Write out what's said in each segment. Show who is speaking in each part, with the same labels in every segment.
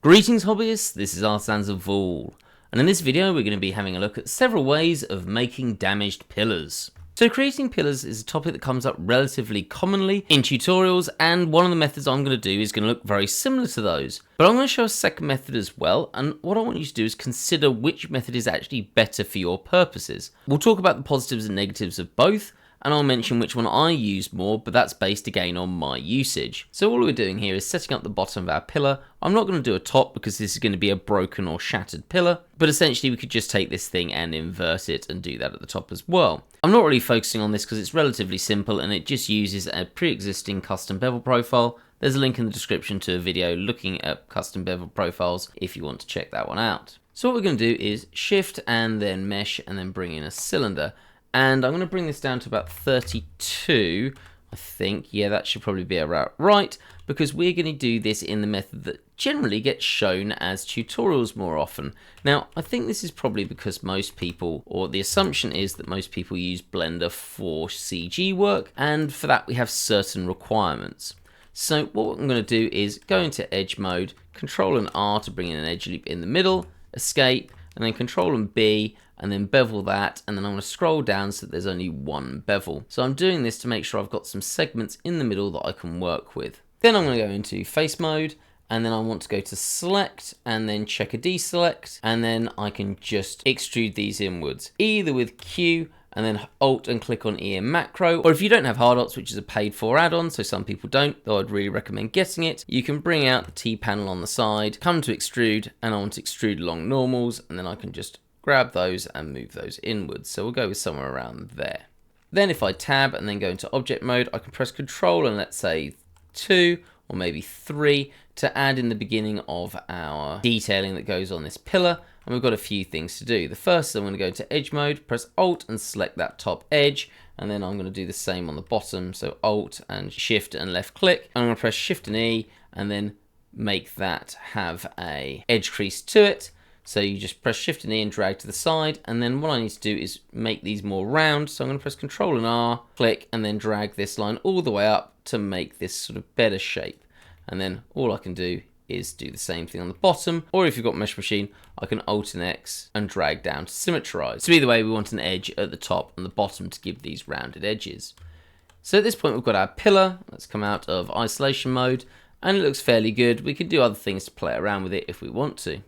Speaker 1: Greetings hobbyists, this is Artisans of Vaul, and in this video we're going to be having a look at several ways of making damaged pillars. So creating pillars is a topic that comes up relatively commonly in tutorials, and one of the methods I'm going to do is going to look very similar to those. But I'm going to show a second method as well, and what I want you to do is consider which method is actually better for your purposes. We'll talk about the positives and negatives of both, and I'll mention which one I use more, but that's based again on my usage. So all we're doing here is setting up the bottom of our pillar. I'm not going to do a top because this is going to be a broken or shattered pillar, but essentially we could just take this thing and invert it and do that at the top as well. I'm not really focusing on this because it's relatively simple and it just uses a pre-existing custom bevel profile. There's a link in the description to a video looking at custom bevel profiles if you want to check that one out. So what we're going to do is shift and then mesh and then bring in a cylinder. And I'm going to bring this down to about 32, I think. Yeah, that should probably be about right, because we're going to do this in the method that generally gets shown as tutorials more often. Now, I think this is probably because most people, or the assumption is that most people use Blender for CG work, and for that we have certain requirements. So what I'm going to do is go into edge mode, Control and R to bring in an edge loop in the middle, escape, and then Control and B, and then bevel that, and then I'm going to scroll down so that there's only one bevel. So I'm doing this to make sure I've got some segments in the middle that I can work with. Then I'm going to go into face mode, and then I want to go to select, and then check a deselect, and then I can just extrude these inwards, either with Q, and then Alt and click on E in macro, or if you don't have hard Alts, which is a paid for add-on, so some people don't, though I'd really recommend getting it, you can bring out the T panel on the side, come to extrude, and I want to extrude along normals, and then I can just grab those and move those inwards. So we'll go with somewhere around there. Then if I tab and then go into object mode, I can press Control and let's say 2 or maybe 3 to add in the beginning of our detailing that goes on this pillar. And we've got a few things to do. The first, I'm going to go into edge mode, press Alt and select that top edge. And then I'm going to do the same on the bottom. So Alt and Shift and left click. And I'm going to press Shift and E and then make that have a edge crease to it. So you just press Shift and E and drag to the side, and then what I need to do is make these more round. So I'm going to press Control and R, click, and then drag this line all the way up to make this sort of better shape. And then all I can do is do the same thing on the bottom, or if you've got Mesh Machine, I can Alt and X and drag down to symmetrize. So either way, we want an edge at the top and the bottom to give these rounded edges. So at this point, we've got our pillar. Let's come out of isolation mode, and it looks fairly good. We can do other things to play around with it if we want to.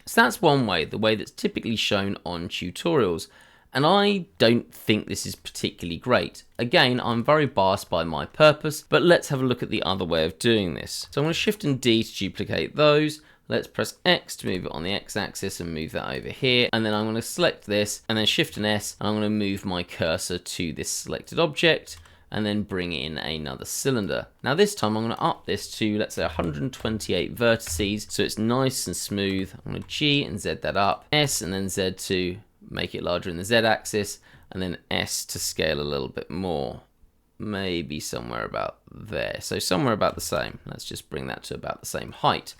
Speaker 1: So that's one way, the way that's typically shown on tutorials, and I don't think this is particularly great. Again, I'm very biased by my purpose, but let's have a look at the other way of doing this. So I'm going to Shift and D to duplicate those. Let's press X to move it on the X axis and move that over here, and then I'm going to select this and then Shift and S, and I'm going to move my cursor to this selected object and then bring in another cylinder. Now this time I'm going to up this to, let's say, 128 vertices, so it's nice and smooth. I'm going to G and Z that up, S and then Z to make it larger in the Z axis, and then S to scale a little bit more. Maybe somewhere about there. So somewhere about the same. Let's just bring that to about the same height.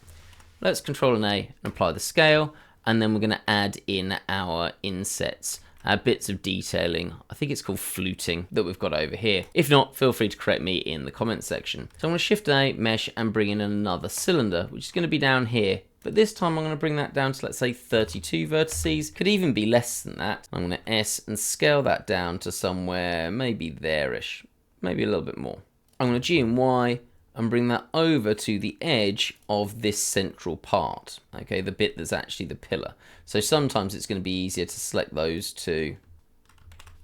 Speaker 1: Let's Control and A and apply the scale, and then we're going to add in our insets. Bits of detailing, I think it's called fluting, that we've got over here. If not, feel free to correct me in the comments section. So I'm going to Shift A, mesh, and bring in another cylinder, which is going to be down here. But this time I'm going to bring that down to, let's say, 32 vertices. Could even be less than that. I'm going to S and scale that down to somewhere maybe there-ish, maybe a little bit more. I'm going to G and Y and bring that over to the edge of this central part, okay, the bit that's actually the pillar. So sometimes it's going to be easier to select those two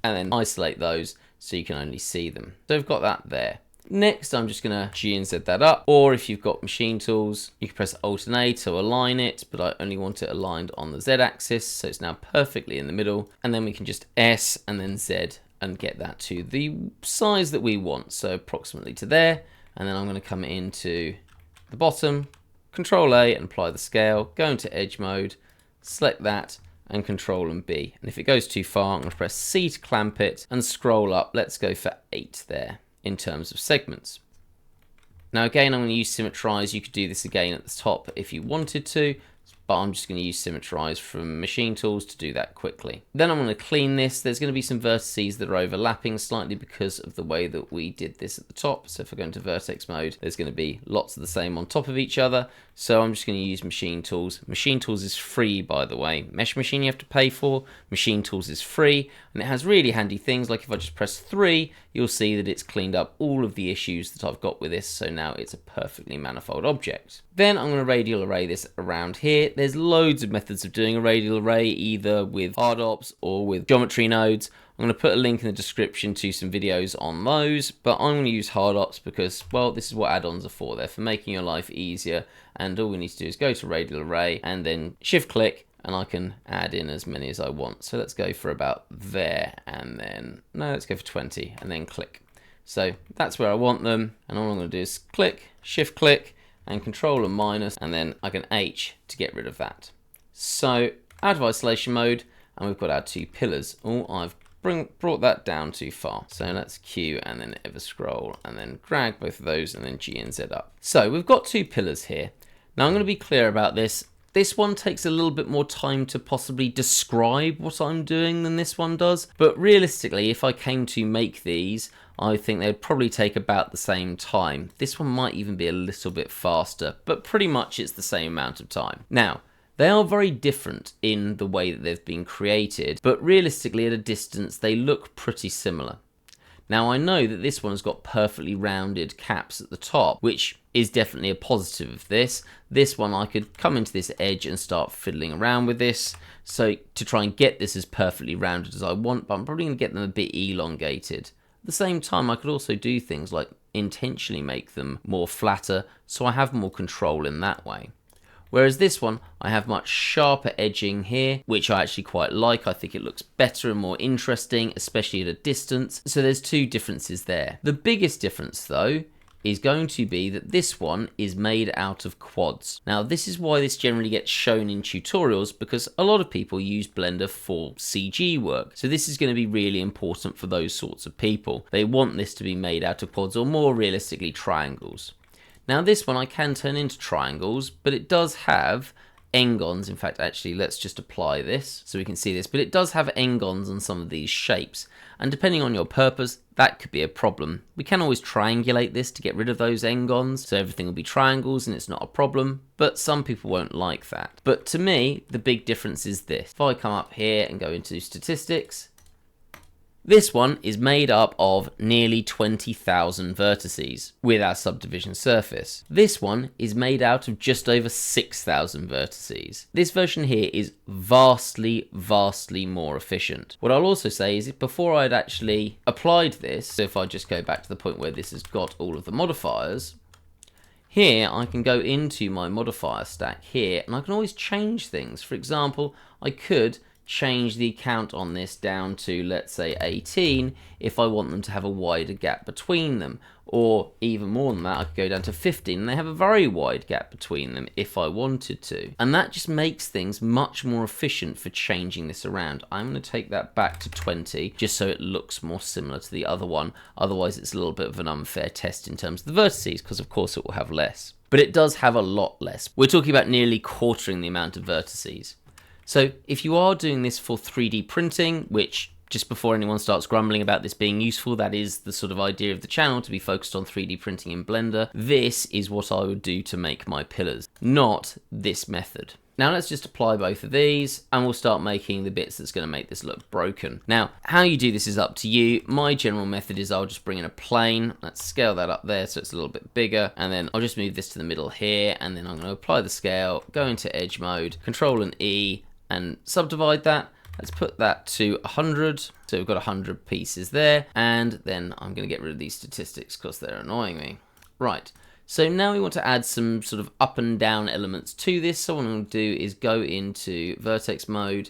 Speaker 1: and then isolate those so you can only see them. So I've got that there. Next, I'm just going to G and Z that up, or if you've got machine tools, you can press Alt and A to align it, but I only want it aligned on the Z axis, so it's now perfectly in the middle, and then we can just S and then Z and get that to the size that we want, so approximately to there. And then I'm going to come into the bottom, Control A and apply the scale, go into edge mode, select that and Control and B. And if it goes too far, I'm going to press C to clamp it and scroll up. Let's go for 8 there in terms of segments. Now again, I'm going to use symmetrize. You could do this again at the top if you wanted to. but I'm just going to use Symmetrize from Machine Tools to do that quickly. Then I'm going to clean this. There's going to be some vertices that are overlapping slightly because of the way that we did this at the top. So if I go into vertex mode, there's going to be lots of the same on top of each other. So I'm just going to use Machine Tools. Machine Tools is free, by the way. Mesh Machine you have to pay for. Machine Tools is free, and it has really handy things like if I just press 3, you'll see that it's cleaned up all of the issues that I've got with this, so now it's a perfectly manifold object. Then I'm going to radial array this around here. There's loads of methods of doing a radial array, either with hard ops or with geometry nodes. I'm going to put a link in the description to some videos on those, but I'm going to use hard ops because, well, this is what add-ons are for. They're for making your life easier, and all we need to do is go to radial array and then shift click, and I can add in as many as I want. So let's go for about there, and then, no, let's go for 20, and then click. So that's where I want them, and all I'm going to do is click, shift click, and control and minus, and then I can H to get rid of that. So out of isolation mode, and we've got our 2 pillars. Oh, I've brought that down too far. So let's Q and then ever scroll, and then drag both of those, and then G and Z up. So we've got 2 pillars here. Now I'm going to be clear about this. This one takes a little bit more time to possibly describe what I'm doing than this one does. But realistically, if I came to make these, I think they'd probably take about the same time. This one might even be a little bit faster, but pretty much it's the same amount of time. Now, they are very different in the way that they've been created, but realistically at a distance they look pretty similar. Now I know that this one has got perfectly rounded caps at the top, which is definitely a positive of this. This one I could come into this edge and start fiddling around with this, so to try and get this as perfectly rounded as I want, but I'm probably going to get them a bit elongated. At the same time, I could also do things like intentionally make them more flatter, so I have more control in that way. Whereas this one, I have much sharper edging here, which I actually quite like. I think it looks better and more interesting, especially at a distance. So there's 2 differences there. The biggest difference though is going to be that this one is made out of quads. Now this is why this generally gets shown in tutorials, because a lot of people use Blender for CG work. So this is going to be really important for those sorts of people. They want this to be made out of quads, or more realistically triangles. Now this one I can turn into triangles, but it does have n-gons. In fact, actually, let's just apply this so we can see this. But it does have n-gons on some of these shapes. And depending on your purpose, that could be a problem. We can always triangulate this to get rid of those n-gons, so everything will be triangles and it's not a problem. But some people won't like that. But to me, the big difference is this. If I come up here and go into statistics, this one is made up of nearly 20,000 vertices with our subdivision surface. This one is made out of just over 6,000 vertices. This version here is vastly, vastly more efficient. What I'll also say is before I'd actually applied this, so if I just go back to the point where this has got all of the modifiers, here I can go into my modifier stack here and I can always change things. For example, I could change the count on this down to, let's say, 18 if I want them to have a wider gap between them, or even more than that, I could go down to 15 and they have a very wide gap between them if I wanted to. And that just makes things much more efficient for changing this around. I'm going to take that back to 20 just so it looks more similar to the other one. Otherwise it's a little bit of an unfair test in terms of the vertices, because of course it will have less. But it does have a lot less. We're talking about nearly quartering the amount of vertices. So if you are doing this for 3D printing, which just before anyone starts grumbling about this being useful, that is the sort of idea of the channel, to be focused on 3D printing in Blender, this is what I would do to make my pillars, not this method. Now let's just apply both of these and we'll start making the bits that's going to make this look broken. Now, how you do this is up to you. My general method is I'll just bring in a plane. Let's scale that up there so it's a little bit bigger. And then I'll just move this to the middle here. And then I'm going to apply the scale, go into edge mode, Control and E, and subdivide that. Let's put that to 100. So we've got 100 pieces there. And then I'm going to get rid of these statistics because they're annoying me. Right. So now we want to add some sort of up and down elements to this. So what I'm going to do is go into vertex mode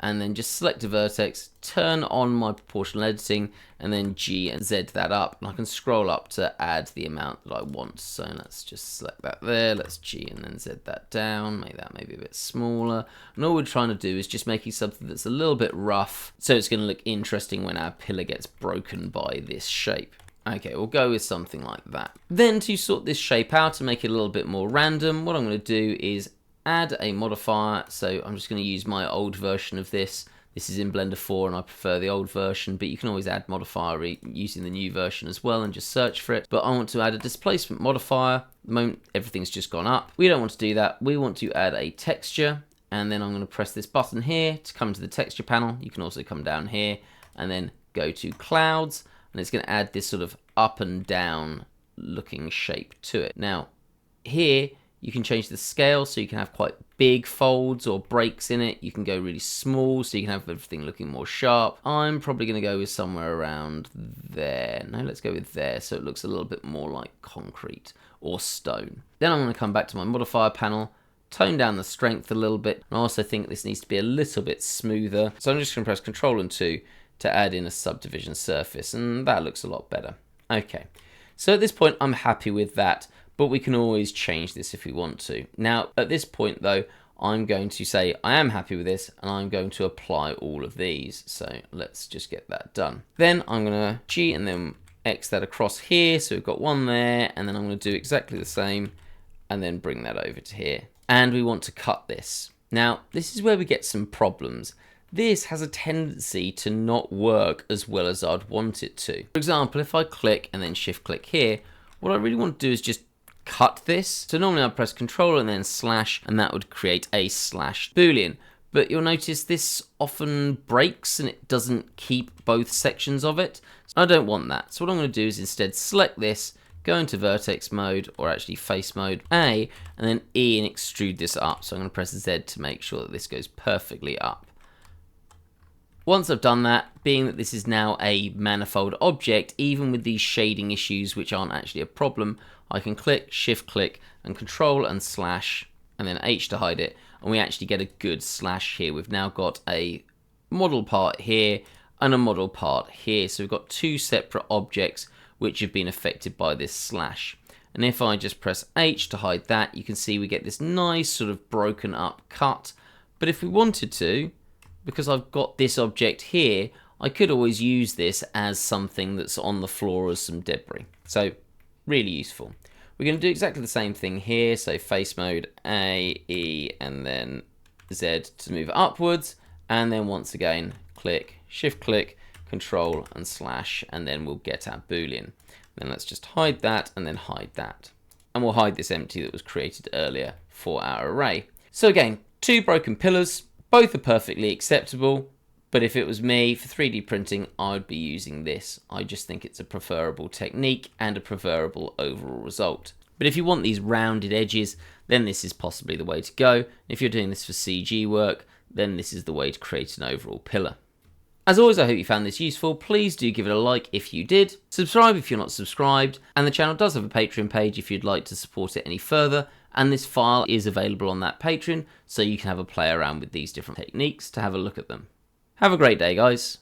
Speaker 1: and then just select a vertex, turn on my proportional editing, and then G and Z that up. And I can scroll up to add the amount that I want. So let's just select that there. Let's G and then Z that down. Make that maybe a bit smaller. And all we're trying to do is just making something that's a little bit rough, so it's going to look interesting when our pillar gets broken by this shape. Okay, we'll go with something like that. Then to sort this shape out and make it a little bit more random, what I'm going to do is add a modifier. So I'm just going to use my old version of this. This is in Blender 4 and I prefer the old version, but you can always add modifier using the new version as well and just search for it. But I want to add a displacement modifier. At the moment, everything's just gone up. We don't want to do that. We want to add a texture, and then I'm going to press this button here to come to the texture panel. You can also come down here and then go to clouds, and it's going to add this sort of up and down looking shape to it. Now, here, you can change the scale, so you can have quite big folds or breaks in it. You can go really small, so you can have everything looking more sharp. I'm probably going to go with somewhere around there. No, let's go with there, so it looks a little bit more like concrete or stone. Then I'm going to come back to my modifier panel, tone down the strength a little bit. And I also think this needs to be a little bit smoother. So I'm just going to press Ctrl and 2 to add in a subdivision surface, and that looks a lot better. Okay, so at this point, I'm happy with that. But we can always change this if we want to. Now, at this point though, I'm going to say I am happy with this, and I'm going to apply all of these. So let's just get that done. Then I'm going to G and then X that across here. So we've got one there, and then I'm going to do exactly the same and then bring that over to here. And we want to cut this. Now, this is where we get some problems. This has a tendency to not work as well as I'd want it to. For example, if I click and then shift click here, what I really want to do is just cut this. So normally I'd press Control and then slash, and that would create a slash boolean. But you'll notice this often breaks and it doesn't keep both sections of it. So I don't want that. So what I'm going to do is instead select this, go into vertex mode, or actually face mode, A, and then E, and extrude this up. So I'm going to press Z to make sure that this goes perfectly up. Once I've done that, being that this is now a manifold object, even with these shading issues which aren't actually a problem, I can click, shift click, and Control and slash, and then H to hide it, and we actually get a good slash here. We've now got a model part here and a model part here. So we've got two separate objects which have been affected by this slash. And if I just press H to hide that, you can see we get this nice sort of broken up cut. But if we wanted to, because I've got this object here, I could always use this as something that's on the floor as some debris. So really useful. We're going to do exactly the same thing here. So face mode, A, E, and then Z to move upwards. And then once again, click, shift click, Control and slash, and then we'll get our boolean. Then let's just hide that and then hide that. And we'll hide this empty that was created earlier for our array. So again, two broken pillars. Both are perfectly acceptable, but if it was me for 3D printing, I'd be using this. I just think it's a preferable technique and a preferable overall result. But if you want these rounded edges, then this is possibly the way to go. If you're doing this for CG work, then this is the way to create an overall pillar. As always, I hope you found this useful. Please do give it a like if you did. Subscribe if you're not subscribed. And the channel does have a Patreon page if you'd like to support it any further. And this file is available on that Patreon, so you can have a play around with these different techniques to have a look at them. Have a great day, guys.